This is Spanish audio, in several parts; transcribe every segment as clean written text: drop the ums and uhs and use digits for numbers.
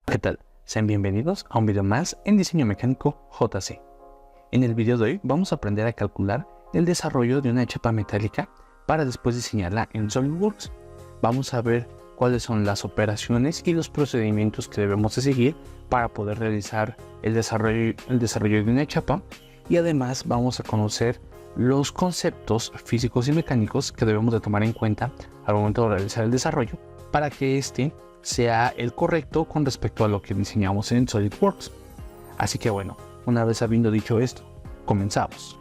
¿Qué tal? Sean bienvenidos a un video más en Diseño Mecánico JC. En el video de hoy vamos a aprender a calcular el desarrollo de una chapa metálica para después diseñarla en SolidWorks. Vamos a ver cuáles son las operaciones y los procedimientos que debemos de seguir para poder realizar el desarrollo de una chapa, y además vamos a conocer los conceptos físicos y mecánicos que debemos de tomar en cuenta al momento de realizar el desarrollo para que este sea el correcto con respecto a lo que diseñamos en SolidWorks. Así que bueno, una vez habiendo dicho esto, comenzamos.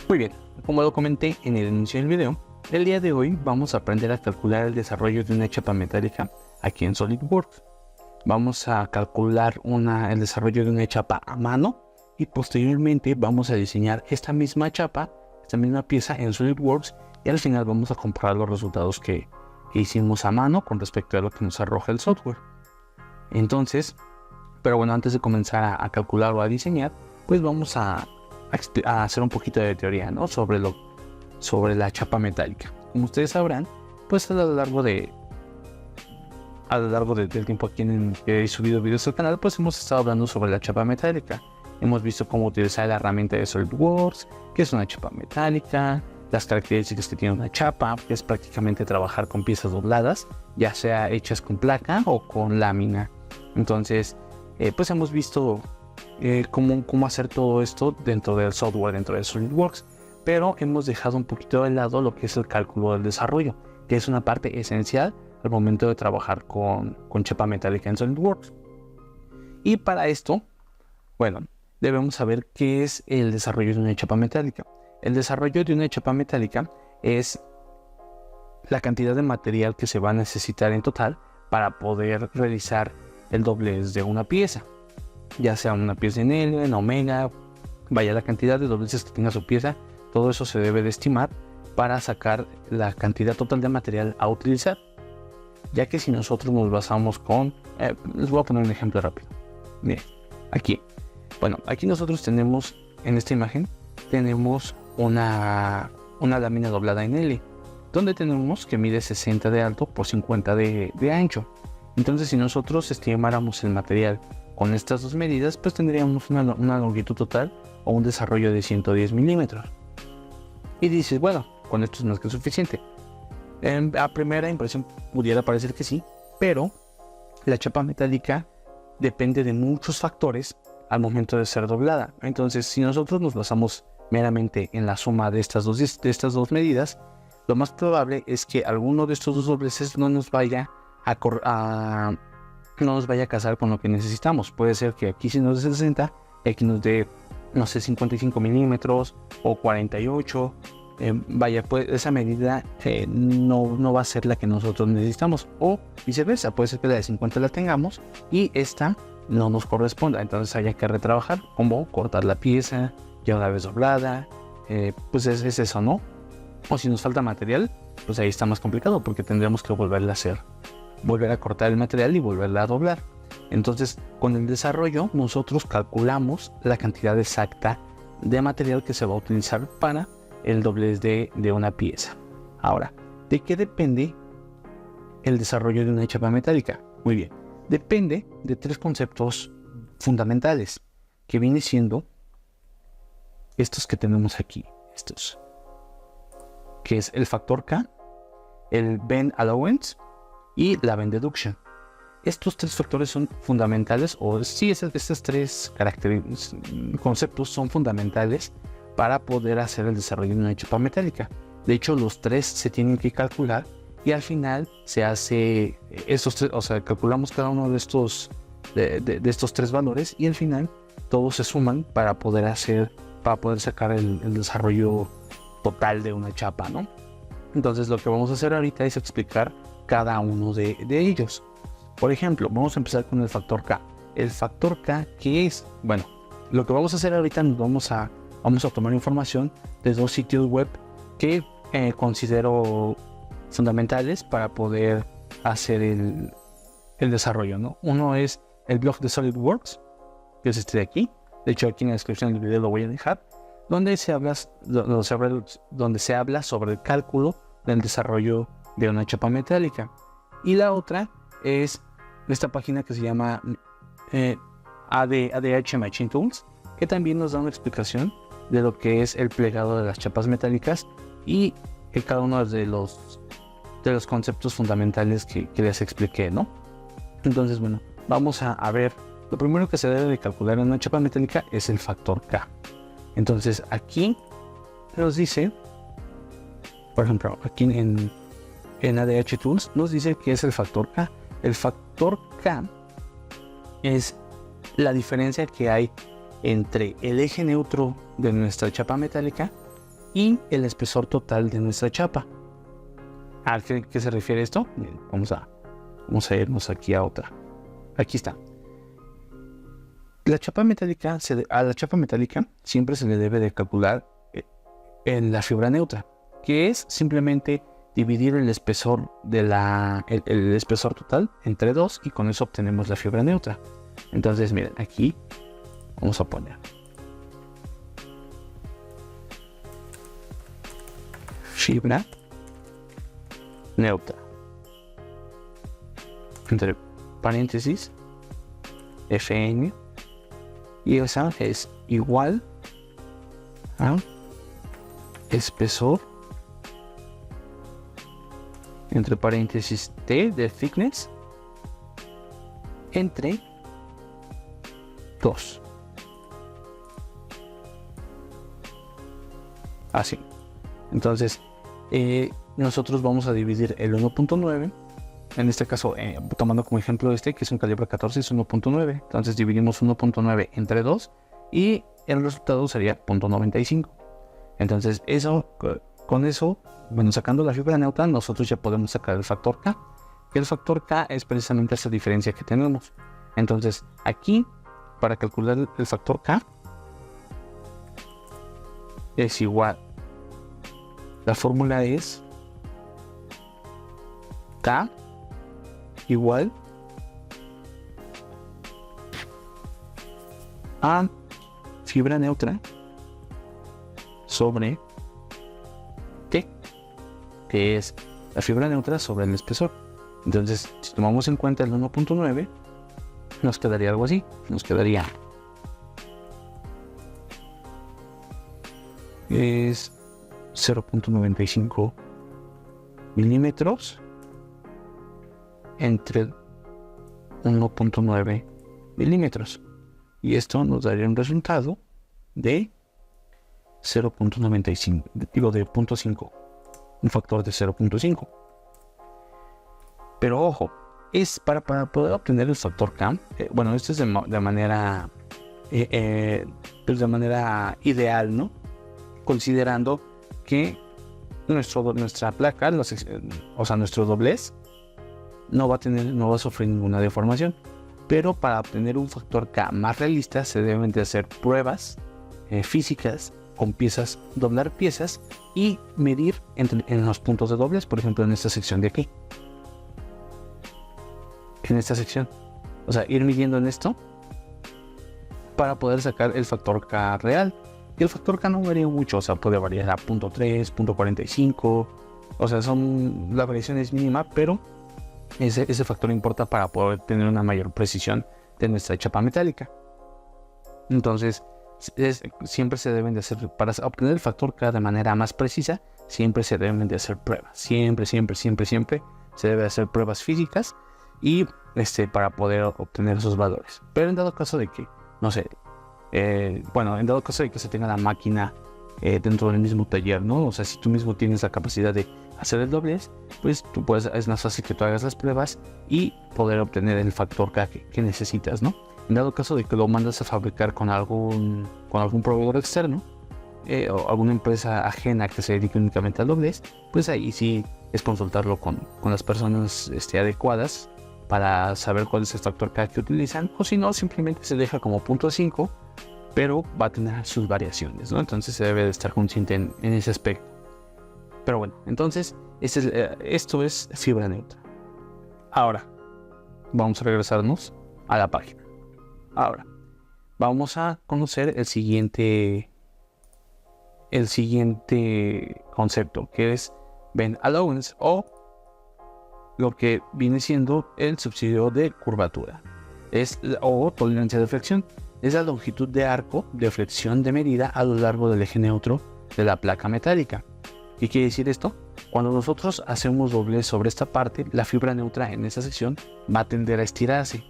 Muy bien, como lo comenté en el inicio del video, el día de hoy vamos a aprender a calcular el desarrollo de una chapa metálica aquí en SolidWorks. Vamos a calcular el desarrollo de una chapa a mano y posteriormente vamos a diseñar esta misma chapa, esta misma pieza en SolidWorks, y al final vamos a comparar los resultados que hicimos a mano con respecto a lo que nos arroja el software. Entonces, pero bueno, antes de comenzar a calcular o a diseñar, pues vamos a hacer un poquito de teoría, ¿no? sobre la chapa metálica. Como ustedes sabrán, pues a lo largo del tiempo aquí en que he subido videos al canal, pues hemos estado hablando sobre la chapa metálica. Hemos visto cómo utilizar la herramienta de SolidWorks, que es una chapa metálica, las características que tiene una chapa, que es prácticamente trabajar con piezas dobladas, ya sea hechas con placa o con lámina. Entonces, pues hemos visto cómo hacer todo esto dentro del software, dentro de SolidWorks, pero hemos dejado un poquito de lado lo que es el cálculo del desarrollo, que es una parte esencial al momento de trabajar con chapa metálica en SolidWorks. Y para esto, bueno, debemos saber qué es el desarrollo de una chapa metálica. El desarrollo de una chapa metálica es la cantidad de material que se va a necesitar en total para poder realizar el doblez de una pieza, ya sea una pieza en L, en omega, vaya la cantidad de dobleces que tenga su pieza. Todo eso se debe de estimar para sacar la cantidad total de material a utilizar, ya que si nosotros nos basamos les voy a poner un ejemplo rápido. Bien, aquí nosotros tenemos, en esta imagen, tenemos una lámina doblada en L, donde tenemos que mide 60 de alto por 50 de ancho. Entonces, si nosotros estimáramos el material con estas dos medidas, pues tendríamos una longitud total o un desarrollo de 110 milímetros. Y dices, bueno, con esto es más que suficiente. A primera impresión pudiera parecer que sí, pero la chapa metálica depende de muchos factores al momento de ser doblada. Entonces, si nosotros nos basamos meramente en la suma de estas dos medidas, lo más probable es que alguno de estos dos dobleces no nos vaya a casar con lo que necesitamos. Puede ser que aquí sí nos dé 60 y aquí nos dé, no sé, 55 milímetros o 48. Pues esa medida no va a ser la que nosotros necesitamos, o viceversa, puede ser que la de 50 la tengamos y esta no nos corresponda. Entonces haya que retrabajar, como cortar la pieza ya una vez doblada. Pues es eso, ¿no? O si nos falta material, pues ahí está más complicado, porque tendremos que volver a cortar el material y volverla a doblar. Entonces, con el desarrollo nosotros calculamos la cantidad exacta de material que se va a utilizar para el doblez de una pieza. Ahora, ¿de qué depende el desarrollo de una chapa metálica? Muy bien, depende de tres conceptos fundamentales, que viene siendo estos que tenemos aquí, que es el factor K, el bend allowance y la bend deduction. Estos tres factores son fundamentales, estos tres conceptos son fundamentales para poder hacer el desarrollo de una chapa metálica. De hecho, los tres se tienen que calcular y al final se hace calculamos cada uno de estos tres valores, y al final todos se suman para poder sacar el desarrollo total de una chapa, ¿no? Entonces, lo que vamos a hacer ahorita es explicar cada uno de ellos. Por ejemplo, vamos a empezar con el factor K. El factor K, ¿qué es? Bueno, lo que vamos a hacer ahorita, vamos a tomar información de dos sitios web que considero fundamentales para poder hacer el desarrollo, ¿no? Uno es el blog de SolidWorks, que es este de aquí, De hecho, aquí en la descripción del video lo voy a dejar, donde se habla sobre el cálculo del desarrollo de una chapa metálica. Y la otra es esta página que se llama ADH Machine Tools, que también nos da una explicación de lo que es el plegado de las chapas metálicas y cada uno de los conceptos fundamentales que les expliqué, ¿no? Entonces, bueno, vamos a ver. Lo primero que se debe de calcular en una chapa metálica es el factor K. Entonces, aquí nos dice, por ejemplo, aquí en ADH Tools nos dice que es el factor K. El factor K es la diferencia que hay entre el eje neutro de nuestra chapa metálica y el espesor total de nuestra chapa. ¿A qué se refiere esto? Bien, vamos a irnos aquí a otra. Aquí está. A la chapa metálica siempre se le debe de calcular en la fibra neutra, que es simplemente dividir el espesor el espesor total entre 2 y con eso obtenemos la fibra neutra. Entonces, miren, aquí vamos a poner fibra neutra entre paréntesis Fn, y esa es igual a espesor entre paréntesis T de thickness entre 2. Así. Entonces, nosotros vamos a dividir el 1.9. En este caso, tomando como ejemplo que es un calibre 14, es 1.9. Entonces dividimos 1.9 entre 2 y el resultado sería 0.95. Entonces, con eso, bueno, sacando la fibra neutra, nosotros ya podemos sacar el factor K. Que el factor K es precisamente esa diferencia que tenemos. Entonces, aquí, para calcular el factor K, es igual. La fórmula es K igual a fibra neutra sobre T, que es la fibra neutra sobre el espesor. Entonces, si tomamos en cuenta el 1.9, nos quedaría algo así. Nos quedaría es 0.95 milímetros entre 1.9 milímetros, y esto nos daría un resultado de 0.95, digo de 0.5, un factor de 0.5. Pero ojo, es para poder obtener el factor K. Bueno, esto es de manera ideal, ¿no? Considerando que nuestra placa, o sea, nuestro doblez no va a sufrir ninguna deformación. Pero para obtener un factor K más realista se deben de hacer pruebas físicas con piezas, doblar piezas y medir en los puntos de doblez, por ejemplo en esta sección de aquí. En esta sección. O sea, ir midiendo en esto para poder sacar el factor K real. Y el factor K no varía mucho, o sea, puede variar a 0.3, 0.45. O sea, la variación es mínima, pero ese factor importa para poder tener una mayor precisión de nuestra chapa metálica. Entonces, siempre se deben de hacer, para obtener el factor K de manera más precisa, siempre se deben de hacer pruebas. Siempre se debe hacer pruebas físicas y para poder obtener esos valores. Pero en dado caso de que, no sé, en dado caso de que se tenga la máquina dentro del mismo taller, ¿no? O sea, si tú mismo tienes la capacidad de hacer el doblez, pues es más fácil que tú hagas las pruebas y poder obtener el factor K que necesitas, ¿no? En dado caso de que lo mandas a fabricar con algún proveedor externo o alguna empresa ajena que se dedique únicamente al doblez, pues ahí sí es consultarlo con las personas adecuadas para saber cuál es el factor K que utilizan, o si no, simplemente se deja como 0.5, pero va a tener sus variaciones, ¿no? Entonces se debe de estar consciente en ese aspecto. Pero bueno, entonces esto es fibra neutra. Ahora, vamos a regresarnos a la página. Ahora, vamos a conocer el siguiente concepto, que es bend allowance, o lo que viene siendo el subsidio de curvatura, o tolerancia de flexión. Es la longitud de arco de flexión de medida a lo largo del eje neutro de la placa metálica. ¿Qué quiere decir esto? Cuando nosotros hacemos doblez sobre esta parte, la fibra neutra en esta sección va a tender a estirarse.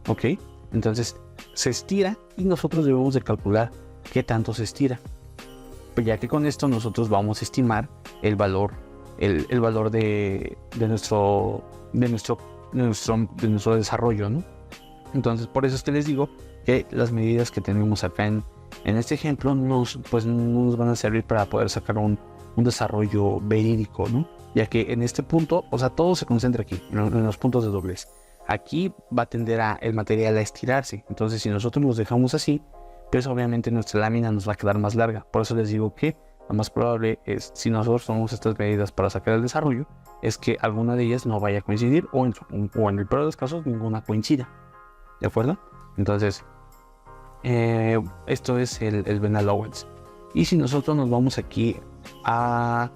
¿Ok? Entonces se estira y nosotros debemos de calcular qué tanto se estira, ya que con esto nosotros vamos a estimar el valor de nuestro desarrollo, ¿no? Entonces por eso es que les digo que las medidas que tenemos acá en este ejemplo no nos van a servir para poder sacar un desarrollo verídico, ¿no? Ya que en este punto, o sea, todo se concentra aquí, en los puntos de doblez. Aquí va a tender el material a estirarse. Entonces si nosotros los dejamos así, pues obviamente nuestra lámina nos va a quedar más larga. Por eso les digo que lo más probable es, si nosotros tomamos estas medidas para sacar el desarrollo, es que alguna de ellas no vaya a coincidir, o en el peor de los casos ninguna coincida. ¿De acuerdo? Entonces esto es el bend allowance. Y si nosotros nos vamos aquí a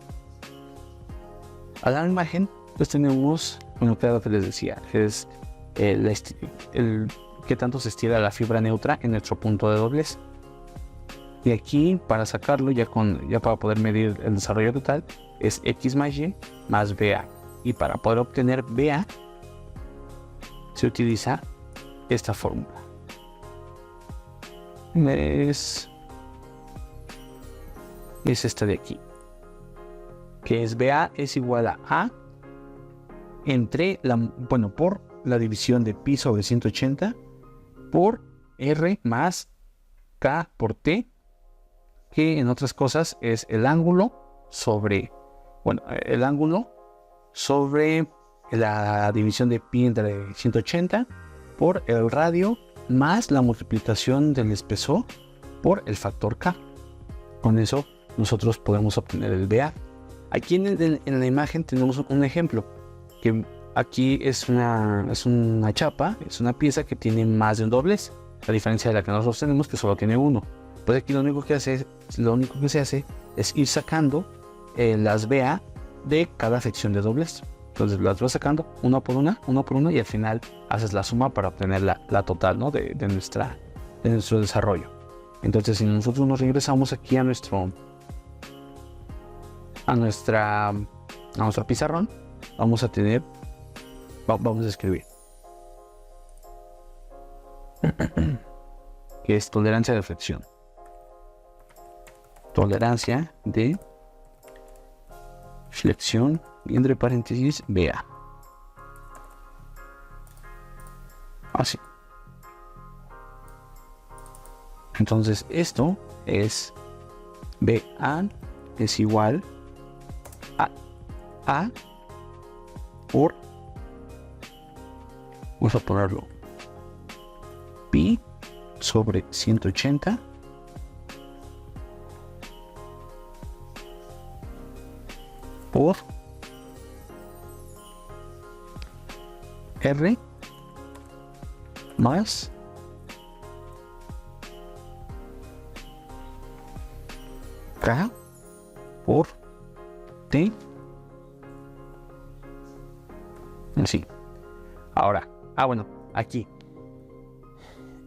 la imagen, pues tenemos, bueno, claro que les decía, es qué tanto se estira la fibra neutra en nuestro punto de doblez. Y aquí, para sacarlo, ya para poder medir el desarrollo total, es X más Y más BA. Y para poder obtener BA, se utiliza esta fórmula. Es esta de aquí, que es BA es igual a entre por la división de pi sobre 180 por R más K por T, que en otras cosas es el ángulo sobre la división de pi entre 180 por el radio más la multiplicación del espesor por el factor K. Con eso nosotros podemos obtener el BA. Aquí en la imagen tenemos un ejemplo, que aquí es una chapa, es una pieza que tiene más de un doblez, a diferencia de la que nosotros tenemos, que solo tiene uno. Pues aquí lo único que se hace es ir sacando las BA de cada sección de doblez. Entonces las vas sacando una por una, y al final haces la suma para obtener la total, ¿no? de nuestro desarrollo. Entonces si nosotros nos regresamos aquí a nuestro pizarrón, vamos a escribir que es tolerancia de flexión. Tolerancia de flexión y entre paréntesis BA. Así. Entonces esto es BA es igual a por, vamos a ponerlo, pi sobre 180 por R más K por T. Así. Ahora, bueno, aquí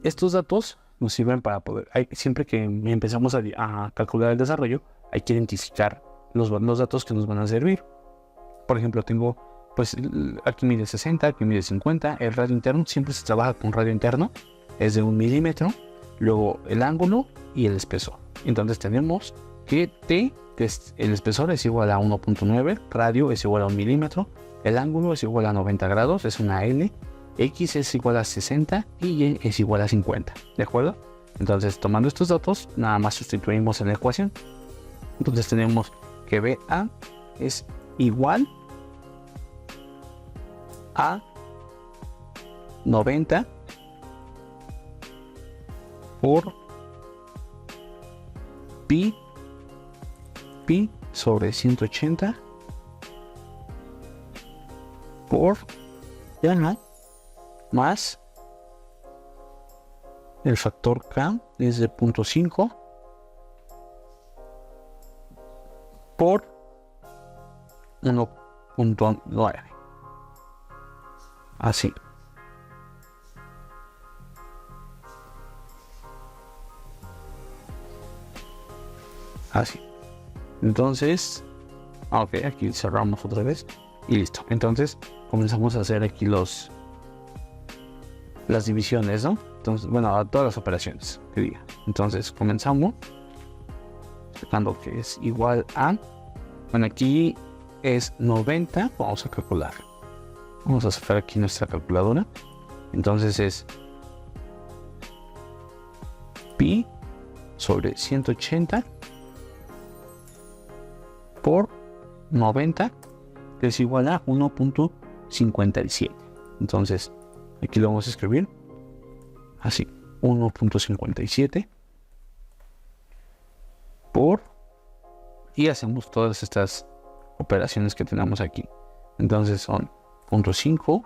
estos datos nos sirven para poder, siempre que empezamos a calcular el desarrollo, hay que identificar los datos que nos van a servir. Por ejemplo, tengo, pues aquí mide 60, aquí mide 50. El radio interno siempre se trabaja con radio interno, es de 1 milímetro, luego el ángulo y el espesor. Entonces tenemos que T, que es el espesor, es igual a 1.9, radio es igual a 1 milímetro, el ángulo es igual a 90 grados, es una L, X es igual a 60 y Y es igual a 50, ¿de acuerdo? Entonces, tomando estos datos, nada más sustituimos en la ecuación. Entonces tenemos que BA es igual a 90 por pi sobre 180 por más el factor K es de 0.5 por 1.9. Así. Así. Entonces, ok, aquí cerramos otra vez y listo. Entonces comenzamos a hacer aquí las divisiones, ¿no? Entonces, bueno, a todas las operaciones que diga. Entonces comenzamos sacando que es igual a, bueno, aquí es 90, vamos a calcular. Vamos a sacar aquí nuestra calculadora. Entonces es pi sobre 180 por 90, que es igual a 1.57. Entonces aquí lo vamos a escribir así, 1.57 por, y hacemos todas estas operaciones que tenemos aquí. Entonces son 0.5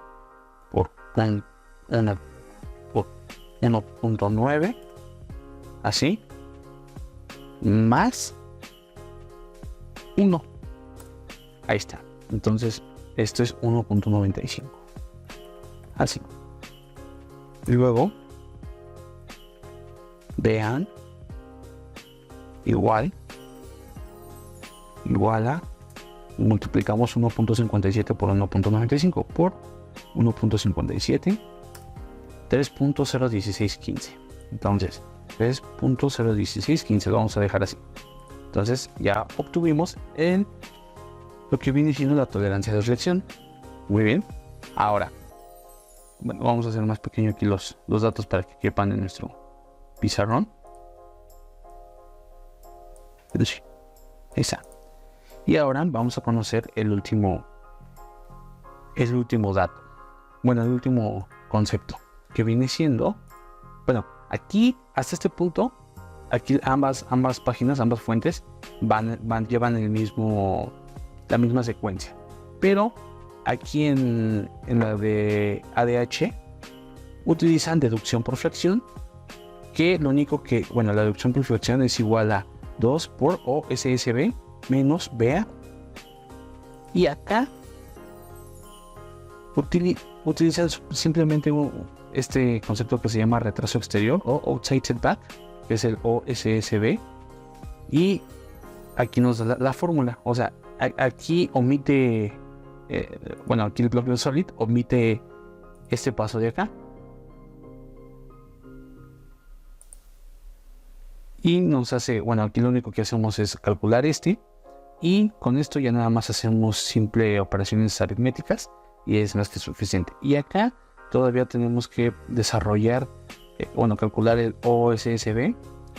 por 1.9, así, más 1. Ahí está. Entonces esto es 1.95. Así. Y luego vean igual a, multiplicamos 1.57 por 1.95 por 1.57, 3.01615. Entonces 3.01615 lo vamos a dejar así. Entonces ya obtuvimos lo que viene siendo la tolerancia de reacción. Muy bien. Ahora, bueno, vamos a hacer más pequeño aquí los datos para que quepan en nuestro pizarrón. Esa. Y ahora vamos a conocer el último dato. Bueno, el último concepto, que viene siendo, bueno, aquí hasta este punto, aquí ambas páginas, ambas fuentes llevan la misma secuencia, pero aquí en la de ADH utilizan deducción por fracción, que lo único que, bueno, la deducción por fracción es igual a 2 por OSSB menos BA, y acá utilizan simplemente este concepto que se llama retraso exterior o outside setback, que es el OSSB, y aquí nos da la fórmula. O sea, aquí omite, bueno, aquí el bloque de Solid omite este paso de acá y nos hace, bueno, aquí lo único que hacemos es calcular y con esto ya nada más hacemos simple operaciones aritméticas y es más que suficiente. Y acá todavía tenemos que desarrollar, calcular el OSSB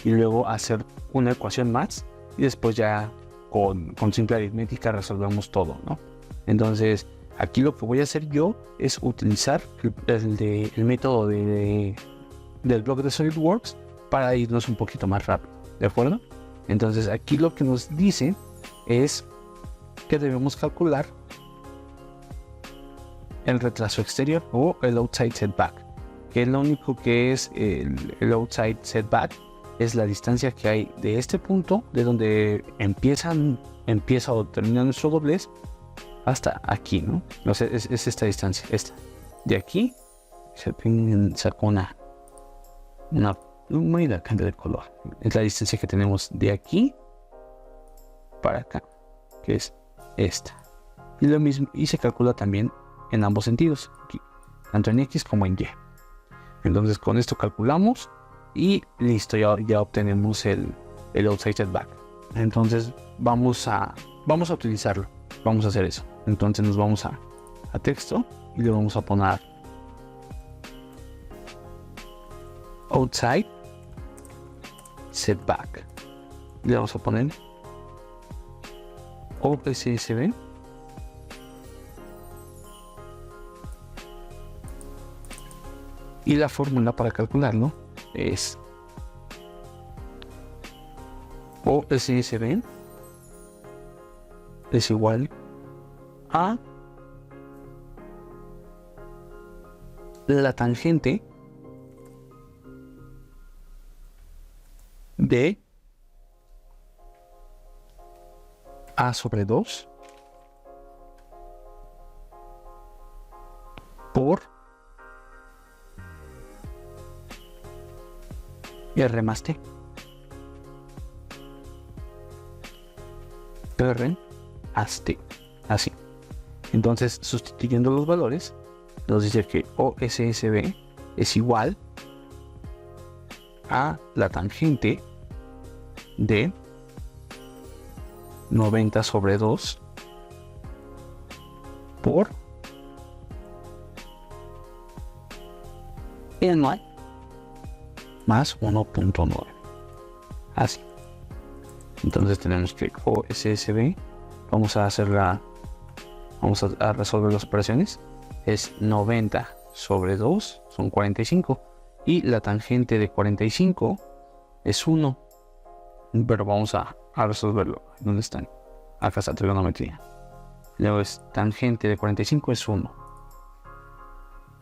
y luego hacer una ecuación más, y después ya con simple aritmética resolvemos todo, ¿no? Entonces aquí lo que voy a hacer yo es utilizar el método del bloque de SolidWorks para irnos un poquito más rápido, ¿de acuerdo? Entonces aquí lo que nos dice es que debemos calcular el retraso exterior o el outside setback, que lo único que es el outside setback es la distancia que hay de este punto, de donde empieza o termina nuestro doblez, hasta aquí, ¿no? O sea, es esta distancia, esta. De aquí saco una muy grande de color. Es la distancia que tenemos de aquí para acá, que es esta. Y lo mismo, y se calcula también en ambos sentidos, aquí, tanto en X como en Y. Entonces con esto calculamos y listo, ya obtenemos el outside setback. Entonces vamos a utilizarlo, vamos a hacer eso. Entonces nos vamos a texto y le vamos a poner outside setback. Le vamos a poner OSSB y la fórmula para calcularlo es OSSB es igual a la tangente de A sobre 2 por R más T. R más T. Así. Entonces, sustituyendo los valores, nos dice que OSSB es igual a la tangente de 90 sobre 2 por N más 1.9. Así. Entonces tenemos que OSSB, vamos a resolver las operaciones. Es 90 sobre 2, son 45. Y la tangente de 45 es 1. Pero vamos a resolverlo. ¿Dónde están? Acá está trigonometría. Luego es tangente de 45 es 1.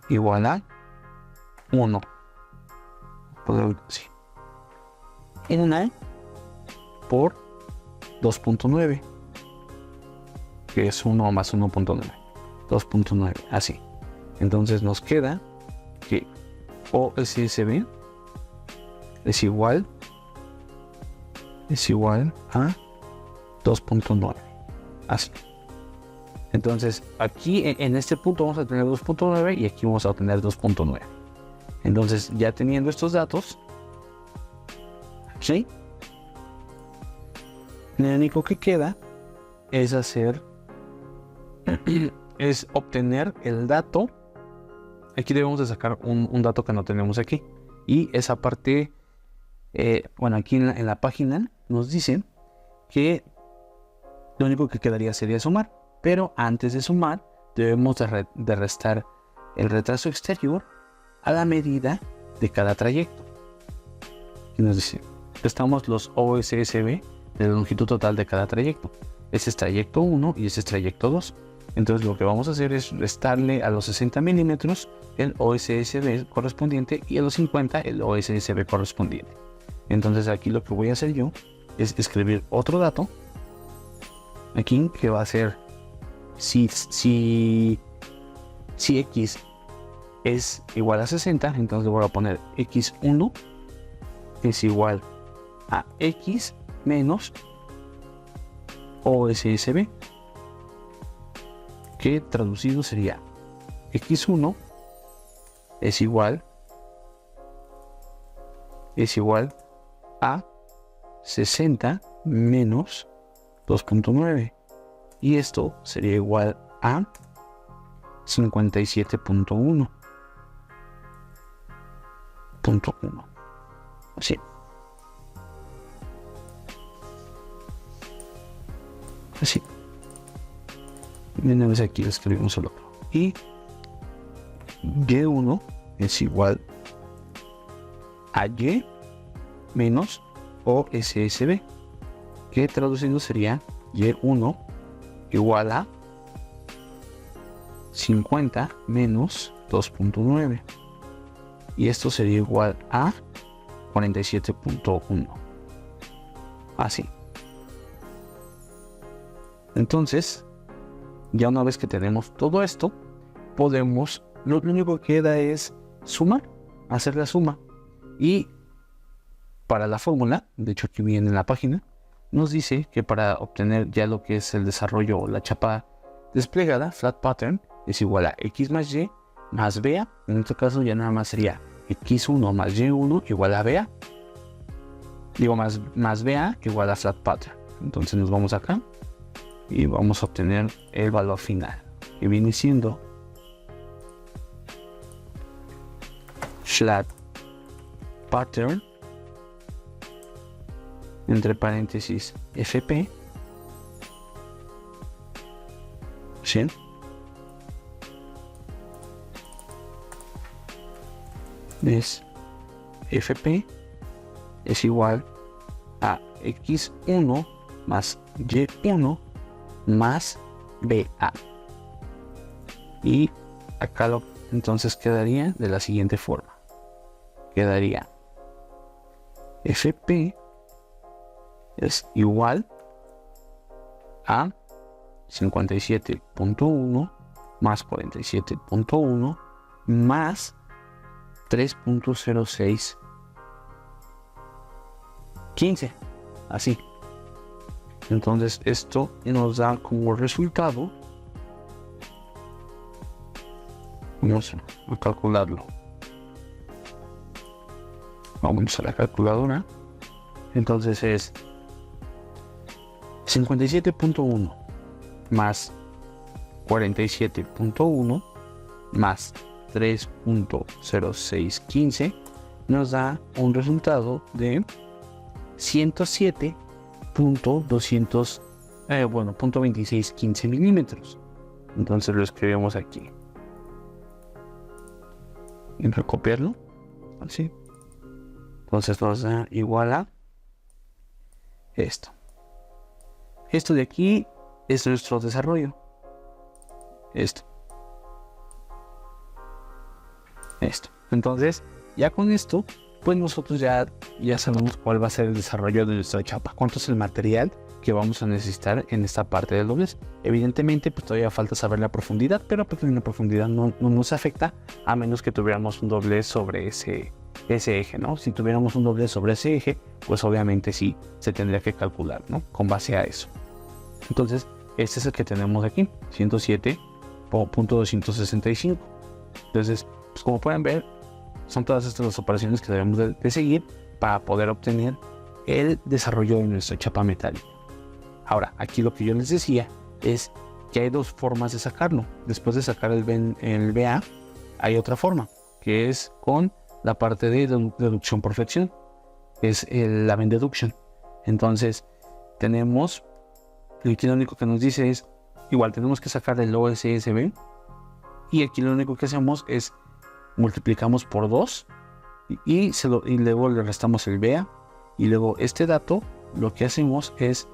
Igual a 1. Sí. En una por 2.9. Que es 1 más 1.9. 2.9. Así. Entonces nos queda que OSSB es igual a 2.9. Así. Entonces aquí en este punto vamos a tener 2.9 y aquí vamos a obtener 2.9. Entonces ya teniendo estos datos, ¿sí? Lo único que queda es es obtener el dato. Aquí debemos de sacar un dato que no tenemos aquí. Y esa parte, bueno, aquí en la página nos dicen que lo único que quedaría sería sumar. Pero antes de sumar, debemos de restar el retraso exterior a la medida de cada trayecto. Y nos dice, restamos los OSSB de la longitud total de cada trayecto. Ese es trayecto 1 y ese es trayecto 2. Entonces lo que vamos a hacer es restarle a los 60 milímetros el OSSB correspondiente y a los 50 el OSSB correspondiente. Entonces aquí lo que voy a hacer yo es escribir otro dato aquí que va a ser si X es igual a 60, entonces voy a poner X1 es igual a X menos OSSB, que traducido sería X1 es igual a 60 menos 2.9 y esto sería igual a 57.1. Así. Así. Una vez aquí lo escribimos solo. Y Y1 es igual a Y menos OSSB, que traduciendo sería Y1 igual a 50 menos 2.9 y esto sería igual a 47.1. Así. Entonces, ya una vez que tenemos todo esto, podemos, lo único que queda es sumar, hacer la suma. Y para la fórmula, de hecho aquí viene en la página, nos dice que para obtener ya lo que es el desarrollo o la chapa desplegada, flat pattern, es igual a X más Y más BA. En este caso ya nada más sería X1 más Y1 igual a BA. Digo más BA igual a flat pattern. Entonces nos vamos acá y vamos a obtener el valor final, que viene siendo flat pattern entre paréntesis FP, ¿sí? Es FP es igual a X1 más Y1 más BA. Y acá entonces quedaría de la siguiente forma. Quedaría FP es igual a 57.1 más 47.1 más 3.0615. Así. Entonces esto nos da como resultado, vamos a calcularlo. Vamos a la calculadora. Entonces es 57.1 más 47.1 más 3.0615 nos da un resultado de 107.2615 milímetros. Entonces lo escribimos aquí. Y recopiarlo. Así. Entonces nos da igual a esto. Esto de aquí es nuestro desarrollo. Esto. Entonces, ya con esto, pues nosotros ya sabemos cuál va a ser el desarrollo de nuestra chapa. Cuánto es el material que vamos a necesitar en esta parte del doblez. Evidentemente, pues todavía falta saber la profundidad, pero pues en la profundidad no nos afecta a menos que tuviéramos un doblez sobre ese eje, ¿no? Si tuviéramos un doblez sobre ese eje, pues obviamente sí se tendría que calcular, ¿no? Con base a eso. Entonces, este es el que tenemos aquí, 107.265. Entonces, pues como pueden ver, son todas estas las operaciones que debemos de seguir para poder obtener el desarrollo de nuestra chapa metálica. Ahora, aquí lo que yo les decía es que hay dos formas de sacarlo. Después de sacar el BA, hay otra forma, que es con la parte de deducción por flexión, que es la Venn deduction. Entonces, tenemos, aquí lo único que nos dice es, igual tenemos que sacar el OSSB, y aquí lo único que hacemos es multiplicamos por 2 y luego le restamos el BA, y luego este dato lo que hacemos es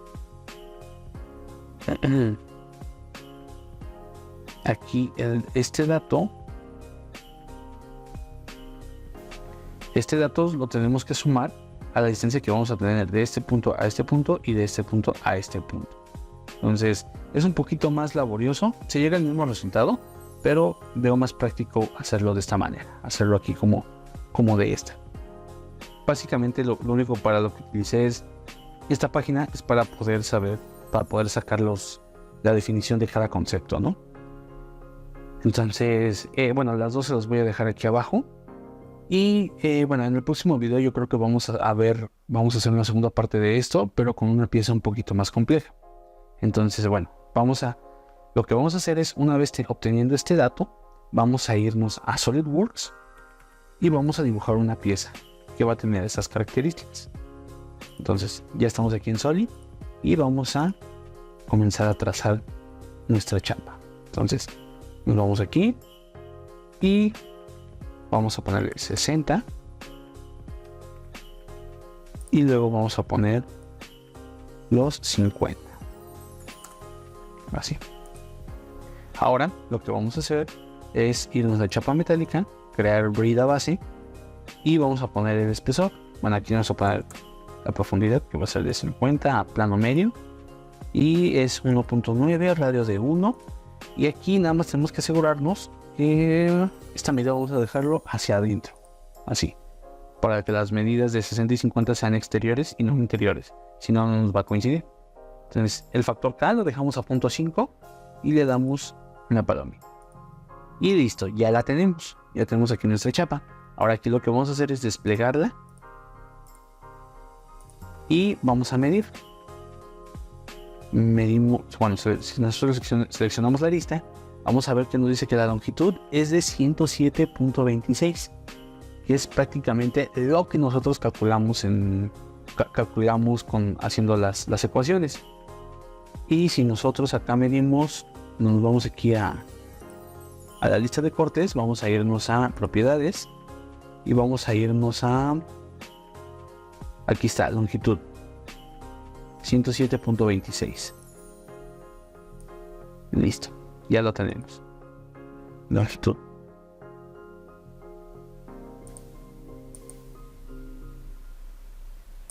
aquí este dato lo tenemos que sumar a la distancia que vamos a tener de este punto a este punto y de este punto a este punto. Entonces es un poquito más laborioso, se llega al mismo resultado, pero veo más práctico hacerlo de esta manera, hacerlo aquí como de esta. Básicamente lo único para lo que utilicé es esta página, es para poder sacar la definición de cada concepto, ¿no? Entonces, bueno, las dos se las voy a dejar aquí abajo. Y bueno, en el próximo video yo creo que vamos a hacer una segunda parte de esto, pero con una pieza un poquito más compleja. Entonces, bueno, lo que vamos a hacer es, una vez obteniendo este dato, vamos a irnos a SolidWorks y vamos a dibujar una pieza que va a tener esas características. Entonces, ya estamos aquí en Solid y vamos a comenzar a trazar nuestra chapa. Entonces, nos vamos aquí y vamos a ponerle 60 y luego vamos a poner los 50. Así. Ahora lo que vamos a hacer es irnos a la chapa metálica, crear brida base y vamos a poner el espesor. Bueno, aquí vamos a poner la profundidad, que va a ser de 50 a plano medio y es 1.9, radio de 1, y aquí nada más tenemos que asegurarnos que esta medida vamos a dejarlo hacia adentro, así, para que las medidas de 60 y 50 sean exteriores y no interiores, si no, no nos va a coincidir. Entonces el factor K lo dejamos a 0.5 y le damos una palomita y listo, ya la tenemos, ya tenemos aquí nuestra chapa. Ahora aquí lo que vamos a hacer es desplegarla y vamos a medir. Medimos, bueno, si nosotros seleccionamos la lista, vamos a ver que nos dice que la longitud es de 107.26, que es prácticamente lo que nosotros calculamos haciendo las ecuaciones. Y si nosotros acá medimos, nos vamos aquí a la lista de cortes, vamos a irnos a propiedades y vamos a irnos aquí está, longitud 107.26. Listo, ya lo tenemos. Longitud.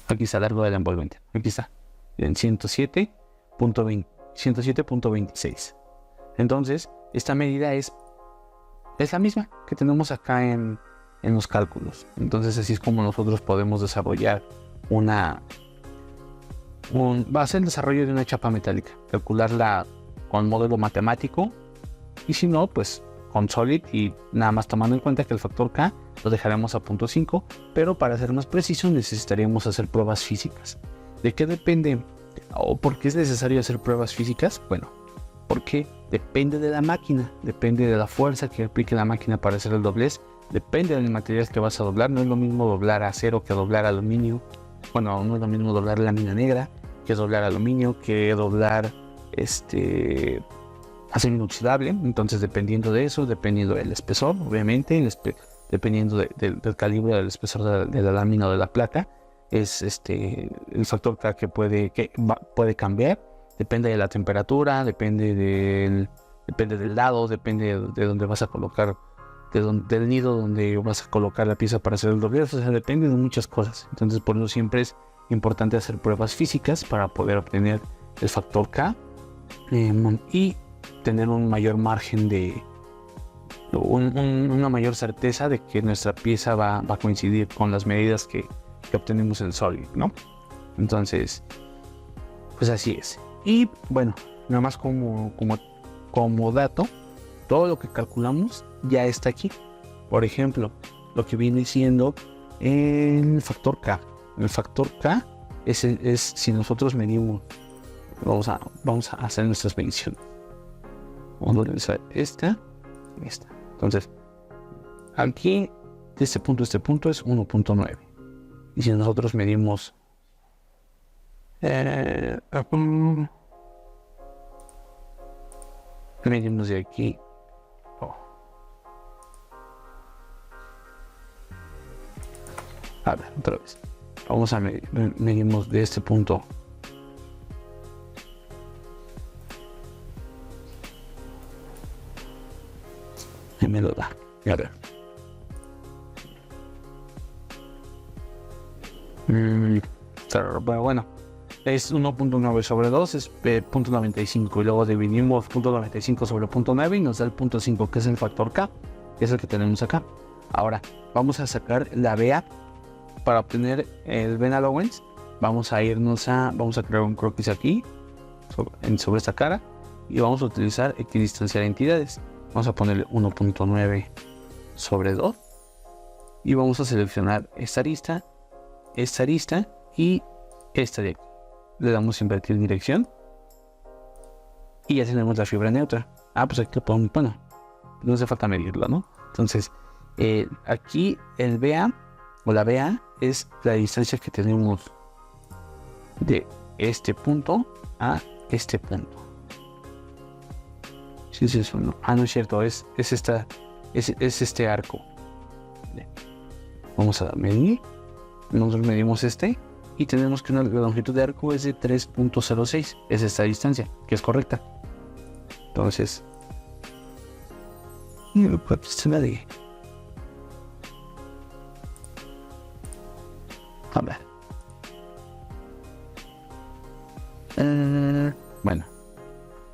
Aquí está, largo del envolvente. Aquí está. en 107.26. Entonces, esta medida es la misma que tenemos acá en los cálculos. Entonces, así es como nosotros podemos desarrollar va a ser el desarrollo de una chapa metálica, calcularla con modelo matemático, y si no, pues con Solid, y nada más tomando en cuenta que el factor K lo dejaremos a 0.5, pero para ser más preciso necesitaríamos hacer pruebas físicas. ¿De qué depende o por qué es necesario hacer pruebas físicas? Bueno, porque depende de la máquina, depende de la fuerza que aplique la máquina para hacer el doblez, depende del material que vas a doblar. No es lo mismo doblar acero que doblar aluminio. Bueno, no es lo mismo doblar lámina negra que doblar aluminio, que doblar acero inoxidable. Entonces, dependiendo de eso, dependiendo del espesor, obviamente, dependiendo del calibre del espesor de la lámina o de la placa, es el factor K que puede cambiar. Depende de la temperatura, depende del lado, depende de dónde vas a colocar, del nido donde vas a colocar la pieza para hacer el doblez. O sea, depende de muchas cosas. Entonces, por eso siempre es importante hacer pruebas físicas para poder obtener el factor K y tener un mayor margen una mayor certeza de que nuestra pieza va a coincidir con las medidas que obtenemos en Solid, ¿no? Entonces, pues así es. Y bueno, nada más como dato, todo lo que calculamos ya está aquí. Por ejemplo, lo que viene siendo el factor K. El factor K es si nosotros medimos. Vamos a hacer nuestras mediciones. Vamos a utilizar esta. Entonces, aquí de este punto a este punto es 1.9. Y si nosotros medimos medimos de aquí. A ver, otra vez. Vamos a medimos de este punto. Me lo da. A ver. Bueno, es 1.9 sobre 2, es 0.95, y luego dividimos 0.95 sobre 0.9 y nos da el 0.5, que es el factor K, que es el que tenemos acá. Ahora, vamos a sacar la BA para obtener el Ben Allowance. Vamos a crear un croquis aquí, sobre esta cara, y vamos a utilizar equidistanciar entidades. Vamos a ponerle 1.9 sobre 2 y vamos a seleccionar esta arista y esta de aquí. Le damos invertir dirección y ya tenemos la fibra neutra. Pues aquí lo podemos, bueno, no hace falta medirlo, ¿no? Entonces, aquí el BA o la BA es la distancia que tenemos de este punto a este punto. Sí, es eso, no. No es cierto, es este arco. Vamos a medir. Nosotros medimos y tenemos que la longitud de arco es de 3.06. Es esta distancia, que es correcta. Entonces, a ver. Bueno,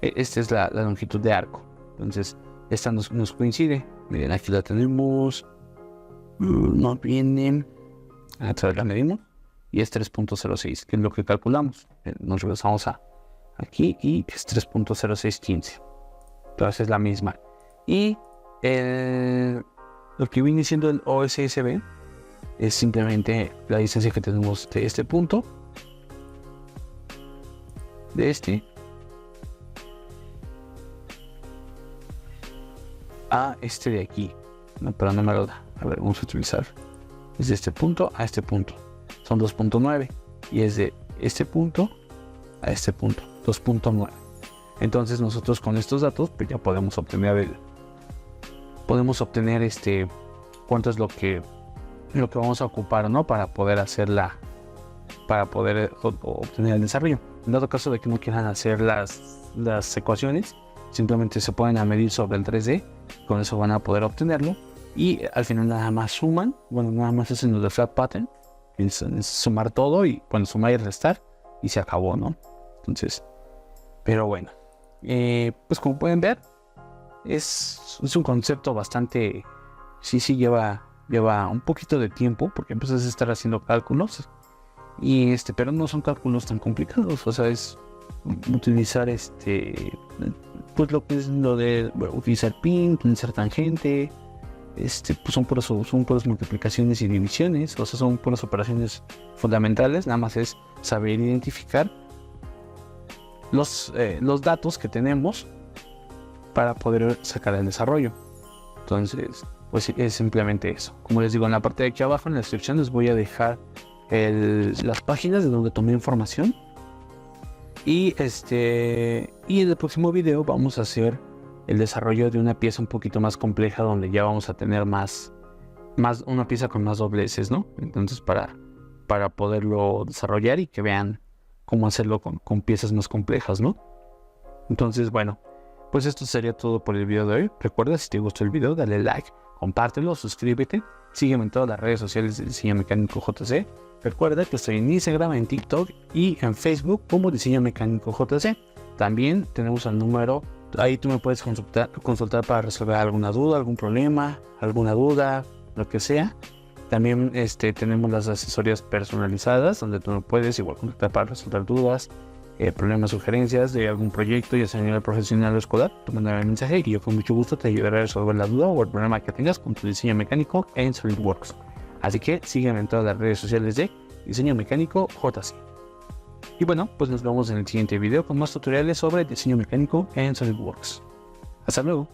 esta es la longitud de arco. Entonces, esta nos coincide. Miren, aquí la tenemos. No viene. Otra vez la medimos. Y es 3.06, que es lo que calculamos. Nos regresamos aquí y es 3.0615. Entonces es la misma. Y lo que viene siendo el OSSB es simplemente la distancia que tenemos de este punto, de a este de aquí. No, pero no me lo da. A ver, vamos a utilizar. Es de este punto a este punto. Son 2.9. Y es de este punto a este punto. 2.9. Entonces nosotros con estos datos pues ya podemos obtener cuánto es lo que vamos a ocupar, ¿no? Para poder obtener el desarrollo. En dado caso de que no quieran hacer las ecuaciones, simplemente se pueden medir sobre el 3D. Con eso van a poder obtenerlo. Y al final nada más suman. Bueno, nada más hacen lo de flat pattern. Es sumar todo y sumar y restar. y se acabó, ¿no? Entonces, pero bueno, pues como pueden ver, es un concepto bastante, sí lleva un poquito de tiempo, porque empiezas a estar haciendo cálculos, y pero no son cálculos tan complicados, o sea, es utilizar pues lo que es lo de utilizar pin, utilizar tangente, pues son puras multiplicaciones y divisiones, o sea, son puras operaciones fundamentales. Nada más es saber identificar los datos que tenemos para poder sacar el desarrollo. Entonces, pues es simplemente eso. Como les digo, en la parte de aquí abajo, en la descripción, les voy a dejar las páginas de donde tomé información. Y en el próximo video vamos a hacer el desarrollo de una pieza un poquito más compleja, donde ya vamos a tener más una pieza con más dobleces, ¿no? Entonces para poderlo desarrollar y que vean cómo hacerlo con piezas más complejas, ¿no? Entonces, bueno, pues esto sería todo por el video de hoy. Recuerda, si te gustó el video, dale like, compártelo, suscríbete, sígueme en todas las redes sociales de Diseño Mecánico JC. Recuerda que estoy en Instagram, en TikTok y en Facebook como Diseño Mecánico JC. También tenemos el número, ahí tú me puedes consultar para resolver alguna duda, algún problema, alguna duda, lo que sea. También tenemos las asesorías personalizadas, donde tú me puedes igual contactar para resolver dudas, problemas, sugerencias de algún proyecto, ya sea a nivel profesional o escolar. Tú mandas el mensaje y yo con mucho gusto te ayudaré a resolver la duda o el problema que tengas con tu diseño mecánico en SolidWorks. Así que sígueme en todas las redes sociales de Diseño Mecánico JC. Y bueno, pues nos vemos en el siguiente video con más tutoriales sobre diseño mecánico en SolidWorks. Hasta luego.